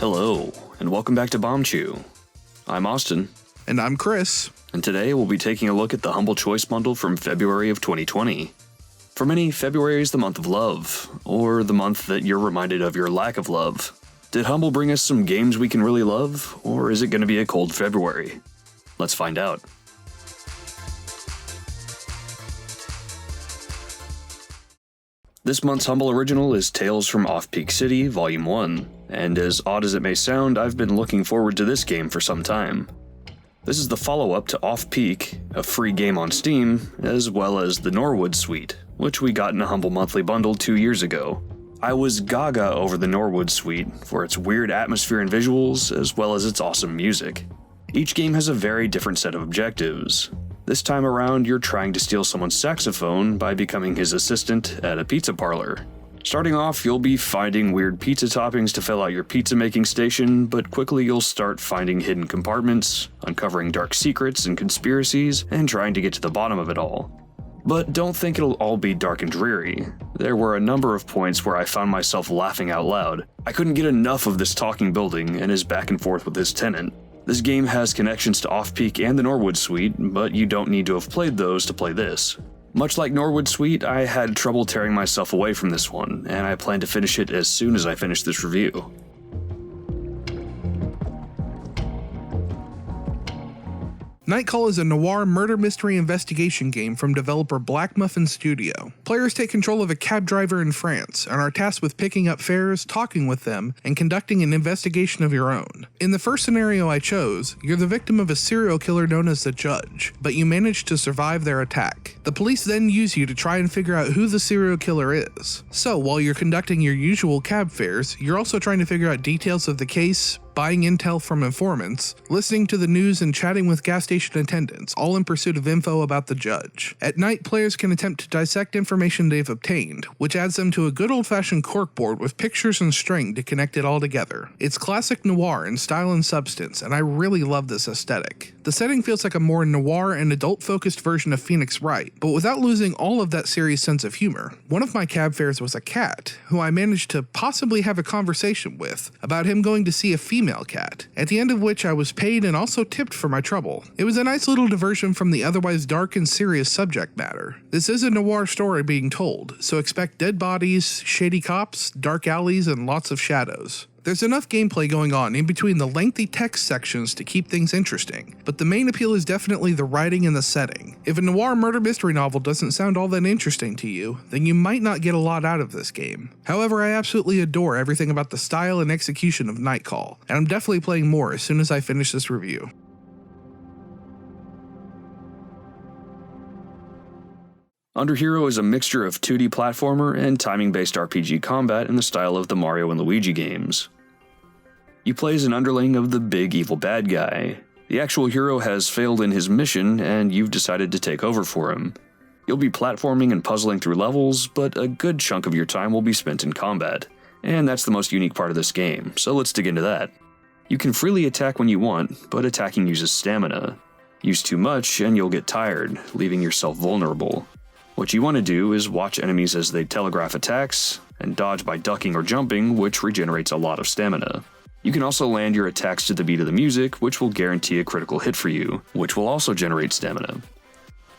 Hello, and welcome back to Bombchu. I'm Austin. And I'm Chris. And today we'll be taking a look at the Humble Choice Bundle from February of 2020. For many, February is the month of love, or the month that you're reminded of your lack of love. Did Humble bring us some games we can really love, or is it going to be a cold February? Let's find out. This month's Humble original is Tales from Off-Peak City, Volume 1, and as odd as it may sound, I've been looking forward to this game for some time. This is the follow-up to Off-Peak, a free game on Steam, as well as the Norwood Suite, which we got in a Humble Monthly Bundle 2 years ago. I was gaga over the Norwood Suite for its weird atmosphere and visuals, as well as its awesome music. Each game has a very different set of objectives. This time around, you're trying to steal someone's saxophone by becoming his assistant at a pizza parlor. Starting off, you'll be finding weird pizza toppings to fill out your pizza making station, but quickly you'll start finding hidden compartments, uncovering dark secrets and conspiracies, and trying to get to the bottom of it all. But don't think it'll all be dark and dreary. There were a number of points where I found myself laughing out loud. I couldn't get enough of this talking building and his back and forth with his tenant. This game has connections to Off-Peak and the Norwood Suite, but you don't need to have played those to play this. Much like Norwood Suite, I had trouble tearing myself away from this one, and I plan to finish it as soon as I finish this review. Nightcall is a noir murder mystery investigation game from developer Black Muffin Studio. Players take control of a cab driver in France and are tasked with picking up fares, talking with them, and conducting an investigation of your own. In the first scenario I chose, you're the victim of a serial killer known as the Judge, but you manage to survive their attack. The police then use you to try and figure out who the serial killer is. So while you're conducting your usual cab fares, you're also trying to figure out details of the case, buying intel from informants, listening to the news, and chatting with gas station attendants, all in pursuit of info about the Judge. At night, players can attempt to dissect information they've obtained, which adds them to a good old-fashioned corkboard with pictures and string to connect it all together. It's classic noir in style and substance, and I really love this aesthetic. The setting feels like a more noir and adult-focused version of Phoenix Wright, but without losing all of that series' sense of humor. One of my cab fares was a cat, who I managed to possibly have a conversation with about him going to see a female cat, at the end of which I was paid and also tipped for my trouble. It was a nice little diversion from the otherwise dark and serious subject matter. This is a noir story being told, so expect dead bodies, shady cops, dark alleys, and lots of shadows. There's enough gameplay going on in between the lengthy text sections to keep things interesting, but the main appeal is definitely the writing and the setting. If a noir murder mystery novel doesn't sound all that interesting to you, then you might not get a lot out of this game. However, I absolutely adore everything about the style and execution of Nightcall, and I'm definitely playing more as soon as I finish this review. Underhero is a mixture of 2D platformer and timing-based RPG combat in the style of the Mario and Luigi games. You play as an underling of the big evil bad guy. The actual hero has failed in his mission, and you've decided to take over for him. You'll be platforming and puzzling through levels, but a good chunk of your time will be spent in combat. And that's the most unique part of this game, so let's dig into that. You can freely attack when you want, but attacking uses stamina. Use too much, and you'll get tired, leaving yourself vulnerable. What you want to do is watch enemies as they telegraph attacks, and dodge by ducking or jumping, which regenerates a lot of stamina. You can also land your attacks to the beat of the music, which will guarantee a critical hit for you, which will also generate stamina.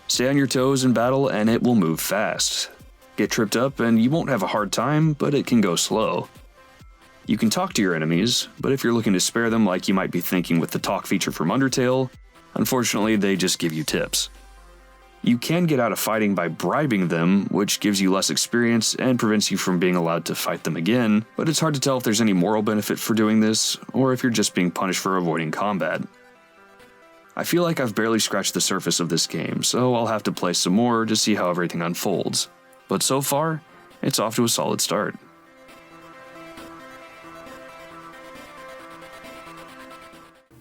Stay on your toes in battle and it will move fast. Get tripped up and you won't have a hard time, but it can go slow. You can talk to your enemies, but if you're looking to spare them like you might be thinking with the talk feature from Undertale, unfortunately they just give you tips. You can get out of fighting by bribing them, which gives you less experience and prevents you from being allowed to fight them again, but it's hard to tell if there's any moral benefit for doing this, or if you're just being punished for avoiding combat. I feel like I've barely scratched the surface of this game, so I'll have to play some more to see how everything unfolds. But so far, it's off to a solid start.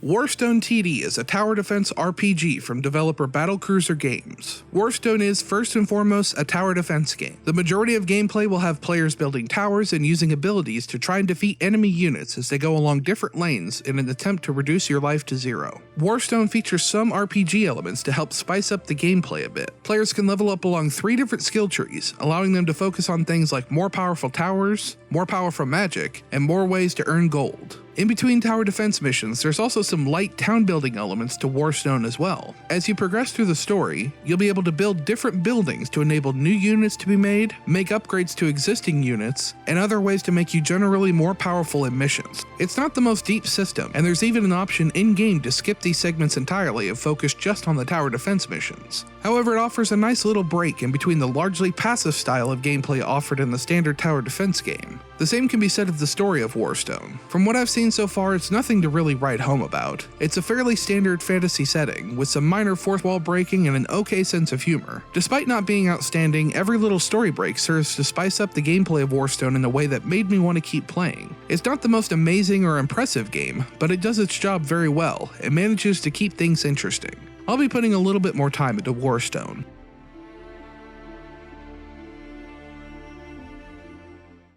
Warstone TD is a tower defense RPG from developer Battlecruiser Games. Warstone is, first and foremost, a tower defense game. The majority of gameplay will have players building towers and using abilities to try and defeat enemy units as they go along different lanes in an attempt to reduce your life to zero. Warstone features some RPG elements to help spice up the gameplay a bit. Players can level up along 3 different skill trees, allowing them to focus on things like more powerful towers, more powerful magic, and more ways to earn gold. In between tower defense missions, there's also some light town building elements to Warstone as well. As you progress through the story, you'll be able to build different buildings to enable new units to be made, make upgrades to existing units, and other ways to make you generally more powerful in missions. It's not the most deep system, and there's even an option in-game to skip these segments entirely and focus just on the tower defense missions. However, it offers a nice little break in between the largely passive style of gameplay offered in the standard tower defense game. The same can be said of the story of Warstone. From what I've seen so far, it's nothing to really write home about. It's a fairly standard fantasy setting, with some minor fourth wall breaking and an okay sense of humor. Despite not being outstanding, every little story break serves to spice up the gameplay of Warstone in a way that made me want to keep playing. It's not the most amazing or impressive game, but it does its job very well, and manages to keep things interesting. I'll be putting a little bit more time into Warstone.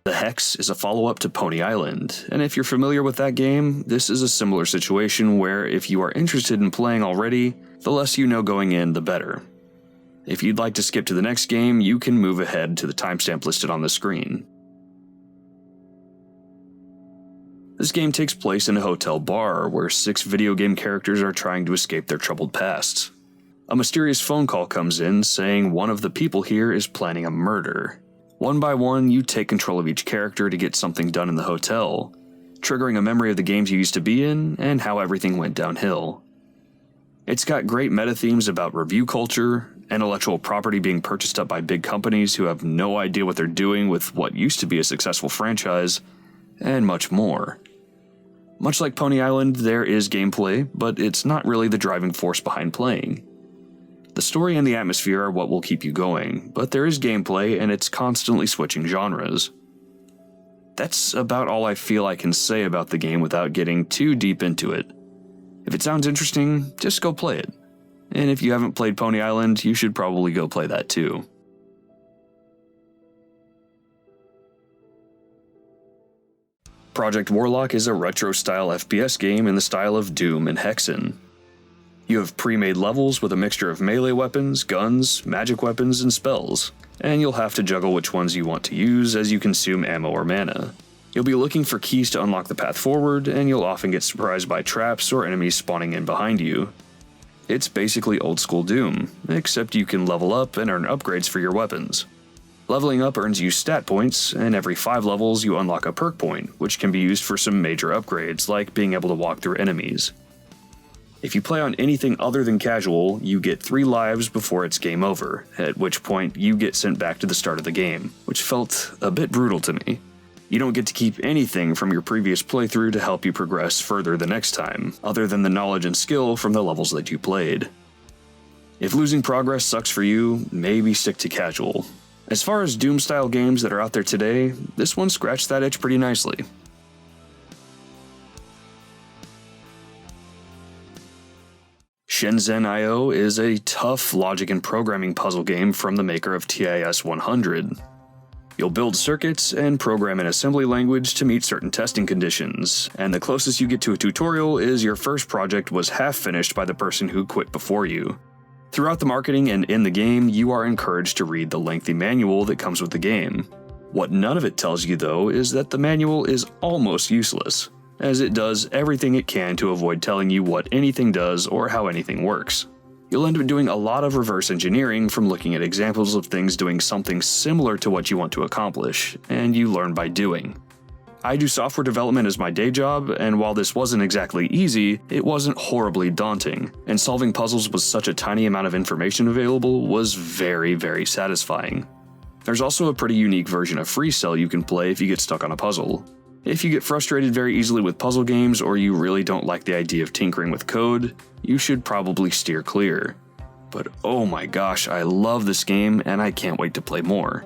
The Hex is a follow-up to Pony Island, and if you're familiar with that game, this is a similar situation where if you are interested in playing already, the less you know going in, the better. If you'd like to skip to the next game, you can move ahead to the timestamp listed on the screen. This game takes place in a hotel bar where 6 video game characters are trying to escape their troubled pasts. A mysterious phone call comes in saying one of the people here is planning a murder. One by one, you take control of each character to get something done in the hotel, triggering a memory of the games you used to be in and how everything went downhill. It's got great meta themes about review culture, intellectual property being purchased up by big companies who have no idea what they're doing with what used to be a successful franchise, and much more. Much like Pony Island, there is gameplay, but it's not really the driving force behind playing. The story and the atmosphere are what will keep you going, but there is gameplay and it's constantly switching genres. That's about all I feel I can say about the game without getting too deep into it. If it sounds interesting, just go play it. And if you haven't played Pony Island, you should probably go play that too. Project Warlock is a retro-style FPS game in the style of Doom and Hexen. You have pre-made levels with a mixture of melee weapons, guns, magic weapons, and spells, and you'll have to juggle which ones you want to use as you consume ammo or mana. You'll be looking for keys to unlock the path forward, and you'll often get surprised by traps or enemies spawning in behind you. It's basically old school Doom, except you can level up and earn upgrades for your weapons. Leveling up earns you stat points, and every 5 levels you unlock a perk point, which can be used for some major upgrades like being able to walk through enemies. If you play on anything other than casual, you get 3 lives before it's game over, at which point you get sent back to the start of the game, which felt a bit brutal to me. You don't get to keep anything from your previous playthrough to help you progress further the next time, other than the knowledge and skill from the levels that you played. If losing progress sucks for you, maybe stick to casual. As far as Doom-style games that are out there today, this one scratched that itch pretty nicely. Shenzhen I is a tough logic and programming puzzle game from the maker of TIS 100. You'll build circuits and program an assembly language to meet certain testing conditions, and the closest you get to a tutorial is your first project was half finished by the person who quit before you. Throughout the marketing and in the game, you are encouraged to read the lengthy manual that comes with the game. What none of it tells you though is that the manual is almost useless, as it does everything it can to avoid telling you what anything does or how anything works. You'll end up doing a lot of reverse engineering from looking at examples of things doing something similar to what you want to accomplish, and you learn by doing. I do software development as my day job, and while this wasn't exactly easy, it wasn't horribly daunting, and solving puzzles with such a tiny amount of information available was very, very satisfying. There's also a pretty unique version of Free Cell you can play if you get stuck on a puzzle. If you get frustrated very easily with puzzle games or you really don't like the idea of tinkering with code, you should probably steer clear. But oh my gosh, I love this game and I can't wait to play more.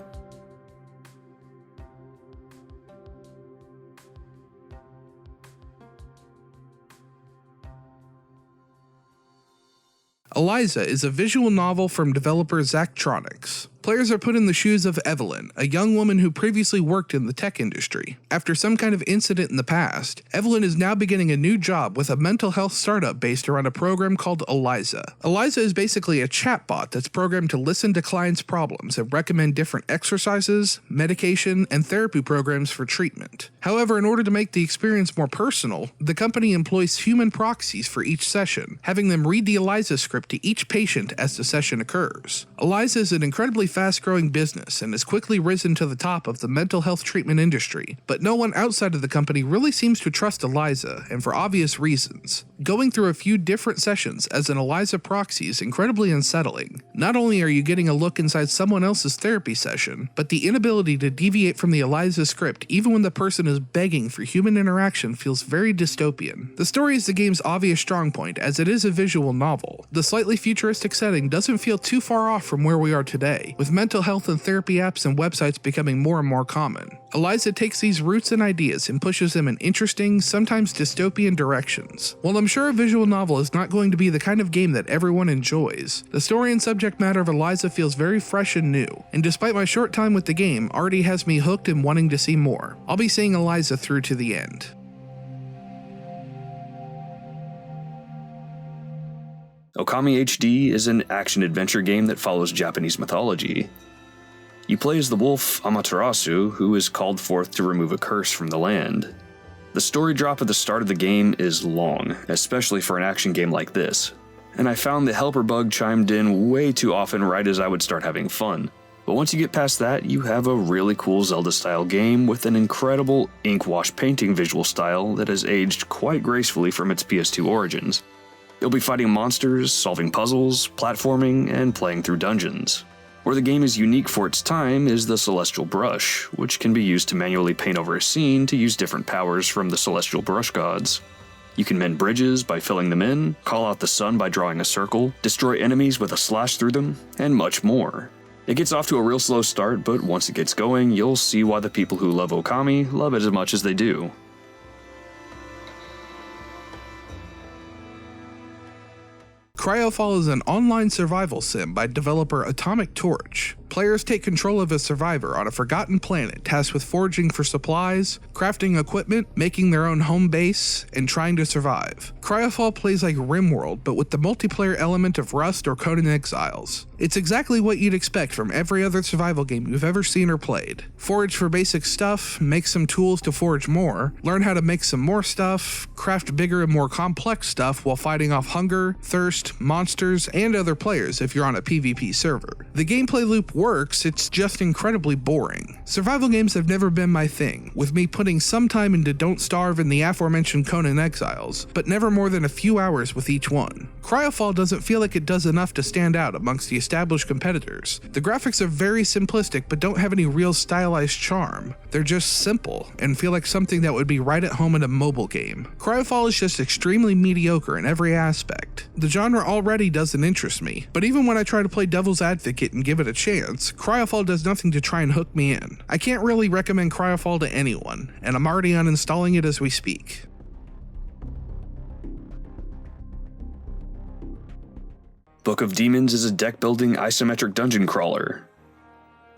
Eliza is a visual novel from developer Zachtronics. Players are put in the shoes of Evelyn, a young woman who previously worked in the tech industry. After some kind of incident in the past, Evelyn is now beginning a new job with a mental health startup based around a program called Eliza. Eliza is basically a chatbot that's programmed to listen to clients' problems and recommend different exercises, medication, and therapy programs for treatment. However, in order to make the experience more personal, the company employs human proxies for each session, having them read the Eliza script to each patient as the session occurs. Eliza is an incredibly fast-growing business and has quickly risen to the top of the mental health treatment industry, but no one outside of the company really seems to trust Eliza, and for obvious reasons. Going through a few different sessions as an Eliza proxy is incredibly unsettling. Not only are you getting a look inside someone else's therapy session, but the inability to deviate from the Eliza script even when the person is begging for human interaction feels very dystopian. The story is the game's obvious strong point, as it is a visual novel. The slightly futuristic setting doesn't feel too far off from where we are today, with mental health and therapy apps and websites becoming more and more common. Eliza takes these roots and ideas and pushes them in interesting, sometimes dystopian directions. While I'm sure a visual novel is not going to be the kind of game that everyone enjoys, the story and subject matter of Eliza feels very fresh and new, and despite my short time with the game, already has me hooked and wanting to see more. I'll be seeing Eliza through to the end. Okami HD is an action-adventure game that follows Japanese mythology. You play as the wolf Amaterasu, who is called forth to remove a curse from the land. The story drop at the start of the game is long, especially for an action game like this, and I found the helper bug chimed in way too often right as I would start having fun. But once you get past that, you have a really cool Zelda-style game with an incredible ink wash painting visual style that has aged quite gracefully from its PS2 origins. You'll be fighting monsters, solving puzzles, platforming, and playing through dungeons. Where the game is unique for its time is the Celestial Brush, which can be used to manually paint over a scene to use different powers from the Celestial Brush gods. You can mend bridges by filling them in, call out the sun by drawing a circle, destroy enemies with a slash through them, and much more. It gets off to a real slow start, but once it gets going, you'll see why the people who love Okami love it as much as they do. Cryofall is an online survival sim by developer Atomic Torch. Players take control of a survivor on a forgotten planet tasked with foraging for supplies, crafting equipment, making their own home base, and trying to survive. Cryofall plays like RimWorld, but with the multiplayer element of Rust or Conan Exiles. It's exactly what you'd expect from every other survival game you've ever seen or played. Forage for basic stuff, make some tools to forage more, learn how to make some more stuff, craft bigger and more complex stuff while fighting off hunger, thirst, monsters, and other players if you're on a PvP server. The gameplay loop works, it's just incredibly boring. Survival games have never been my thing, with me putting some time into Don't Starve and the aforementioned Conan Exiles, but never more than a few hours with each one. Cryofall doesn't feel like it does enough to stand out amongst the established competitors. The graphics are very simplistic but don't have any real stylized charm. They're just simple, and feel like something that would be right at home in a mobile game. Cryofall is just extremely mediocre in every aspect. The genre already doesn't interest me, but even when I try to play devil's advocate and give it a chance, Cryofall does nothing to try and hook me in. I can't really recommend Cryofall to anyone, and I'm already uninstalling it as we speak. Book of Demons is a deck-building isometric dungeon crawler.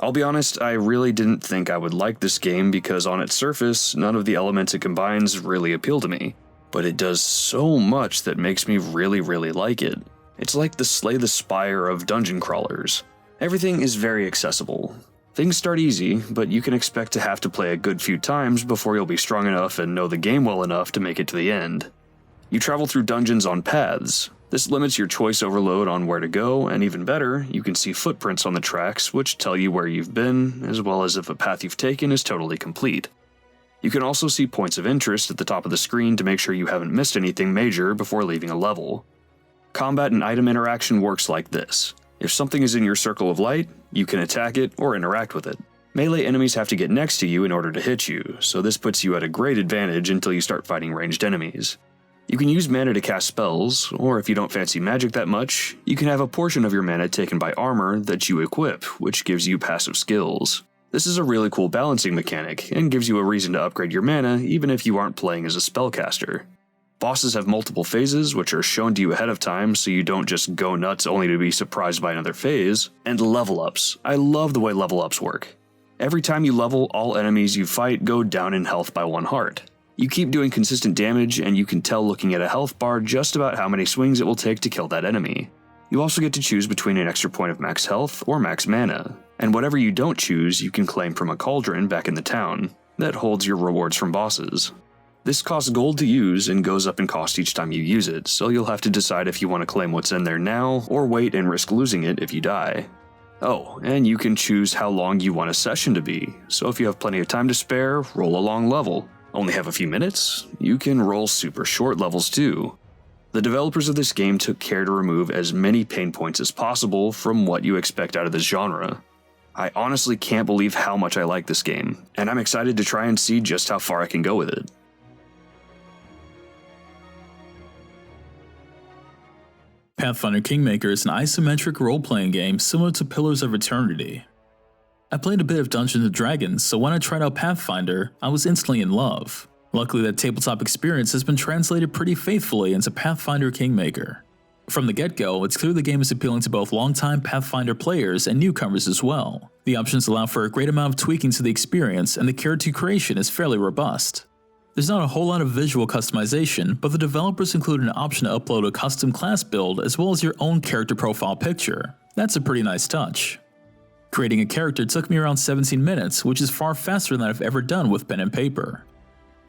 I'll be honest, I really didn't think I would like this game because on its surface, none of the elements it combines really appeal to me, but it does so much that makes me really like it. It's like the Slay the Spire of dungeon crawlers. Everything is very accessible. Things start easy, but you can expect to have to play a good few times before you'll be strong enough and know the game well enough to make it to the end. You travel through dungeons on paths. This limits your choice overload on where to go, and even better, you can see footprints on the tracks which tell you where you've been, as well as if a path you've taken is totally complete. You can also see points of interest at the top of the screen to make sure you haven't missed anything major before leaving a level. Combat and item interaction works like this. If something is in your circle of light, you can attack it or interact with it. Melee enemies have to get next to you in order to hit you, so this puts you at a great advantage until you start fighting ranged enemies. You can use mana to cast spells, or if you don't fancy magic that much, you can have a portion of your mana taken by armor that you equip, which gives you passive skills. This is a really cool balancing mechanic, and gives you a reason to upgrade your mana even if you aren't playing as a spellcaster. Bosses have multiple phases, which are shown to you ahead of time so you don't just go nuts only to be surprised by another phase, and level ups. I love the way level ups work. Every time you level, all enemies you fight go down in health by 1 heart. You keep doing consistent damage, and you can tell looking at a health bar just about how many swings it will take to kill that enemy. You also get to choose between an extra point of max health or max mana, and whatever you don't choose you can claim from a cauldron back in the town that holds your rewards from bosses. This costs gold to use and goes up in cost each time you use it, so you'll have to decide if you want to claim what's in there now or wait and risk losing it if you die. Oh, and you can choose how long you want a session to be, so if you have plenty of time to spare, roll a long level. Only have a few minutes? You can roll super short levels too. The developers of this game took care to remove as many pain points as possible from what you expect out of this genre. I honestly can't believe how much I like this game, and I'm excited to try and see just how far I can go with it. Pathfinder Kingmaker is an isometric role-playing game similar to Pillars of Eternity. I played a bit of Dungeons & Dragons, so when I tried out Pathfinder, I was instantly in love. Luckily, that tabletop experience has been translated pretty faithfully into Pathfinder Kingmaker. From the get-go, it's clear the game is appealing to both longtime Pathfinder players and newcomers as well. The options allow for a great amount of tweaking to the experience, and the character creation is fairly robust. There's not a whole lot of visual customization, but the developers included an option to upload a custom class build as well as your own character profile picture. That's a pretty nice touch. Creating a character took me around 17 minutes, which is far faster than I've ever done with pen and paper.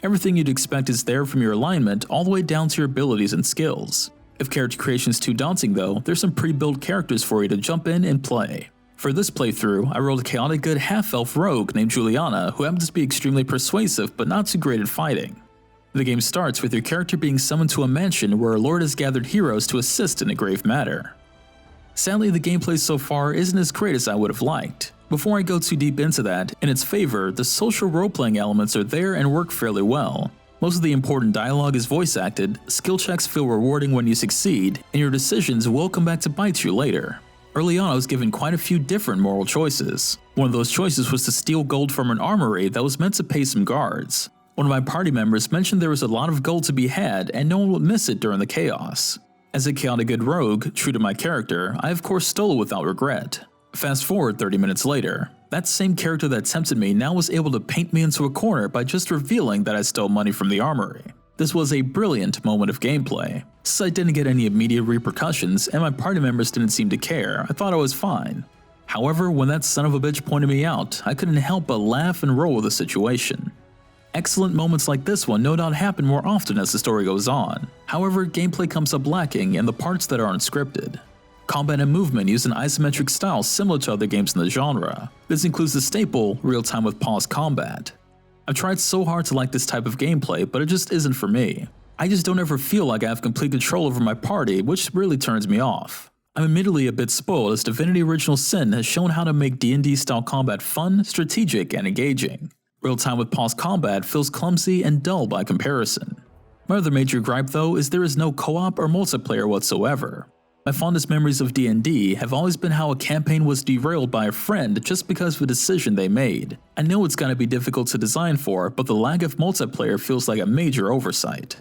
Everything you'd expect is there from your alignment all the way down to your abilities and skills. If character creation is too daunting though, there's some pre-built characters for you to jump in and play. For this playthrough, I rolled a chaotic good half-elf rogue named Juliana who happens to be extremely persuasive but not too great at fighting. The game starts with your character being summoned to a mansion where a lord has gathered heroes to assist in a grave matter. Sadly, the gameplay so far isn't as great as I would have liked. Before I go too deep into that, in its favor, the social role-playing elements are there and work fairly well. Most of the important dialogue is voice acted, skill checks feel rewarding when you succeed, and your decisions will come back to bite you later. Early on I was given quite a few different moral choices. One of those choices was to steal gold from an armory that was meant to pay some guards. One of my party members mentioned there was a lot of gold to be had and no one would miss it during the chaos. As a chaotic good rogue, true to my character, I of course stole it without regret. Fast forward 30 minutes later, that same character that tempted me now was able to paint me into a corner by just revealing that I stole money from the armory. This was a brilliant moment of gameplay. Since I didn't get any immediate repercussions and my party members didn't seem to care, I thought I was fine. However, when that son of a bitch pointed me out, I couldn't help but laugh and roll with the situation. Excellent moments like this one no doubt happen more often as the story goes on. However, gameplay comes up lacking in the parts that aren't scripted. Combat and movement use an isometric style similar to other games in the genre. This includes the staple, real-time with pause combat. I've tried so hard to like this type of gameplay, but it just isn't for me. I just don't ever feel like I have complete control over my party, which really turns me off. I'm admittedly a bit spoiled as Divinity Original Sin has shown how to make D&D style combat fun, strategic, and engaging. Real-time with pause combat feels clumsy and dull by comparison. My other major gripe though is there is no co-op or multiplayer whatsoever. My fondest memories of D&D have always been how a campaign was derailed by a friend just because of a decision they made. I know it's gonna be difficult to design for, but the lack of multiplayer feels like a major oversight.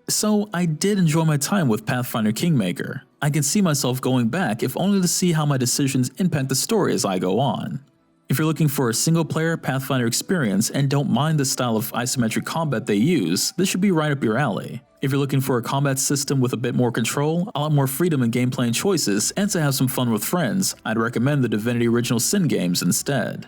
So I did enjoy my time with Pathfinder Kingmaker. I can see myself going back if only to see how my decisions impact the story as I go on. If you're looking for a single-player Pathfinder experience and don't mind the style of isometric combat they use, this should be right up your alley. If you're looking for a combat system with a bit more control, a lot more freedom in gameplay and choices, and to have some fun with friends, I'd recommend the Divinity Original Sin games instead.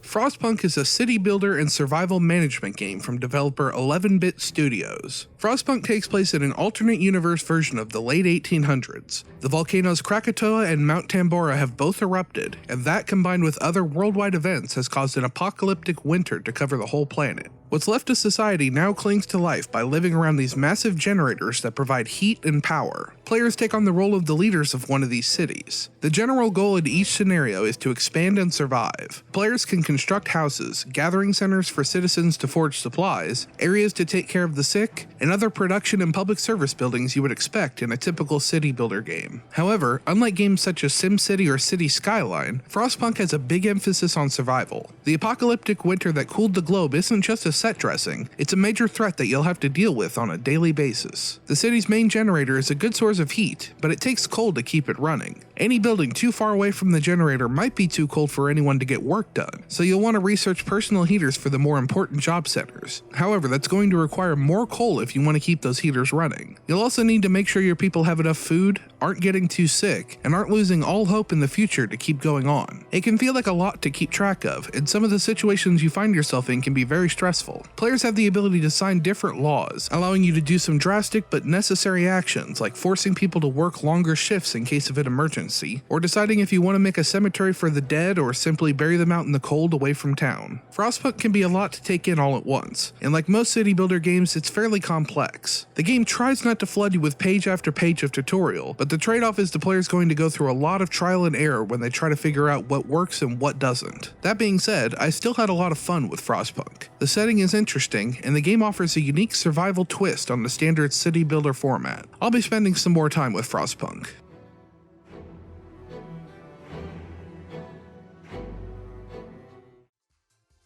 Frostpunk is a city builder and survival management game from developer 11-Bit Studios. Frostpunk takes place in an alternate universe version of the late 1800s. The volcanoes Krakatoa and Mount Tambora have both erupted, and that combined with other worldwide events has caused an apocalyptic winter to cover the whole planet. What's left of society now clings to life by living around these massive generators that provide heat and power. Players take on the role of the leaders of one of these cities. The general goal in each scenario is to expand and survive. Players can construct houses, gathering centers for citizens to forge supplies, areas to take care of the sick, and other production and public service buildings you would expect in a typical city builder game. However, unlike games such as SimCity or City Skyline, Frostpunk has a big emphasis on survival. The apocalyptic winter that cooled the globe isn't just a set dressing, it's a major threat that you'll have to deal with on a daily basis. The city's main generator is a good source of heat, but it takes coal to keep it running. Any building too far away from the generator might be too cold for anyone to get work done, so you'll want to research personal heaters for the more important job centers. However, that's going to require more coal if you want to keep those heaters running. You'll also need to make sure your people have enough food, aren't getting too sick, and aren't losing all hope in the future to keep going on. It can feel like a lot to keep track of, and some of the situations you find yourself in can be very stressful. Players have the ability to sign different laws, allowing you to do some drastic but necessary actions like forcing people to work longer shifts in case of an emergency, or deciding if you want to make a cemetery for the dead or simply bury them out in the cold away from town. Frostpunk can be a lot to take in all at once, and like most city builder games, it's fairly complex. The game tries not to flood you with page after page of tutorial, but the trade-off is the player's going to go through a lot of trial and error when they try to figure out what works and what doesn't. That being said, I still had a lot of fun with Frostpunk. The setting is interesting, and the game offers a unique survival twist on the standard city builder format. I'll be spending some more time with Frostpunk.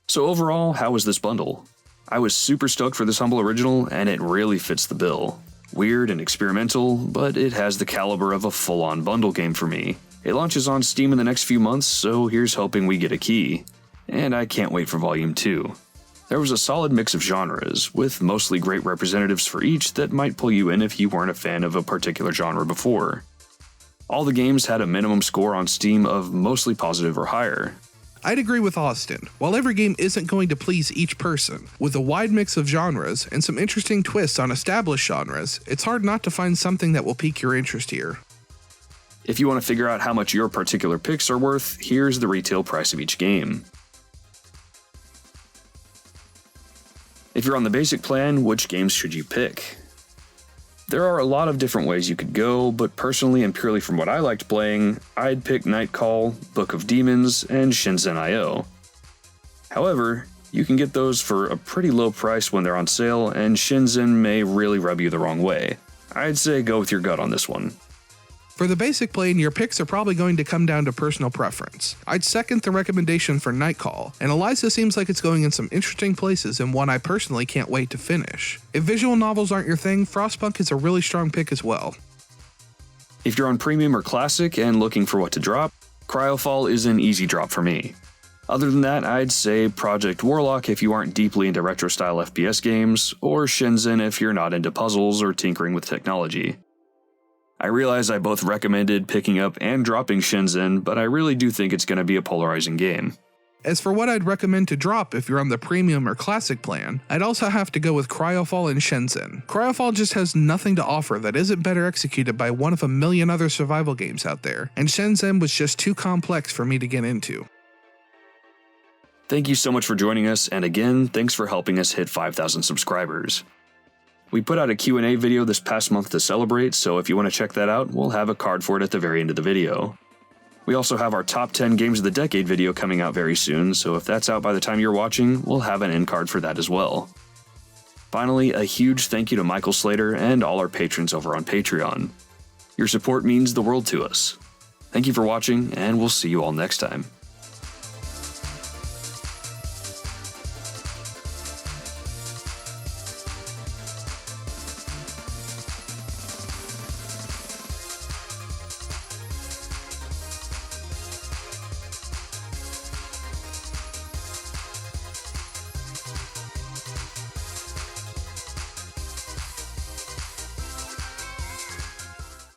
So overall, how was this bundle? I was super stoked for this humble original, and it really fits the bill. Weird and experimental, but it has the caliber of a full-on bundle game for me. It launches on Steam in the next few months, so here's hoping we get a key. And I can't wait for Volume 2. There was a solid mix of genres, with mostly great representatives for each that might pull you in if you weren't a fan of a particular genre before. All the games had a minimum score on Steam of mostly positive or higher. I'd agree with Austin. While every game isn't going to please each person, with a wide mix of genres and some interesting twists on established genres, it's hard not to find something that will pique your interest here. If you want to figure out how much your particular picks are worth, here's the retail price of each game. If you're on the basic plan, which games should you pick? There are a lot of different ways you could go, but personally and purely from what I liked playing, I'd pick Nightcall, Book of Demons, and Shenzhen I. However, you can get those for a pretty low price when they're on sale, and Shenzhen may really rub you the wrong way. I'd say go with your gut on this one. For the basic plane, your picks are probably going to come down to personal preference. I'd second the recommendation for Nightcall, and Eliza seems like it's going in some interesting places and one I personally can't wait to finish. If visual novels aren't your thing, Frostpunk is a really strong pick as well. If you're on Premium or Classic and looking for what to drop, Cryofall is an easy drop for me. Other than that, I'd say Project Warlock if you aren't deeply into retro-style FPS games, or Shenzhen if you're not into puzzles or tinkering with technology. I realize I both recommended picking up and dropping Shenzhen, but I really do think it's going to be a polarizing game. As for what I'd recommend to drop if you're on the Premium or Classic plan, I'd also have to go with Cryofall and Shenzhen. Cryofall just has nothing to offer that isn't better executed by one of a million other survival games out there, and Shenzhen was just too complex for me to get into. Thank you so much for joining us, and again, thanks for helping us hit 5,000 subscribers. We put out a Q&A video this past month to celebrate, so if you want to check that out, we'll have a card for it at the very end of the video. We also have our top 10 games of the decade video coming out very soon, so if that's out by the time you're watching, we'll have an end card for that as well. Finally, a huge thank you to Michael Slater and all our patrons over on Patreon. Your support means the world to us. Thank you for watching, and we'll see you all next time.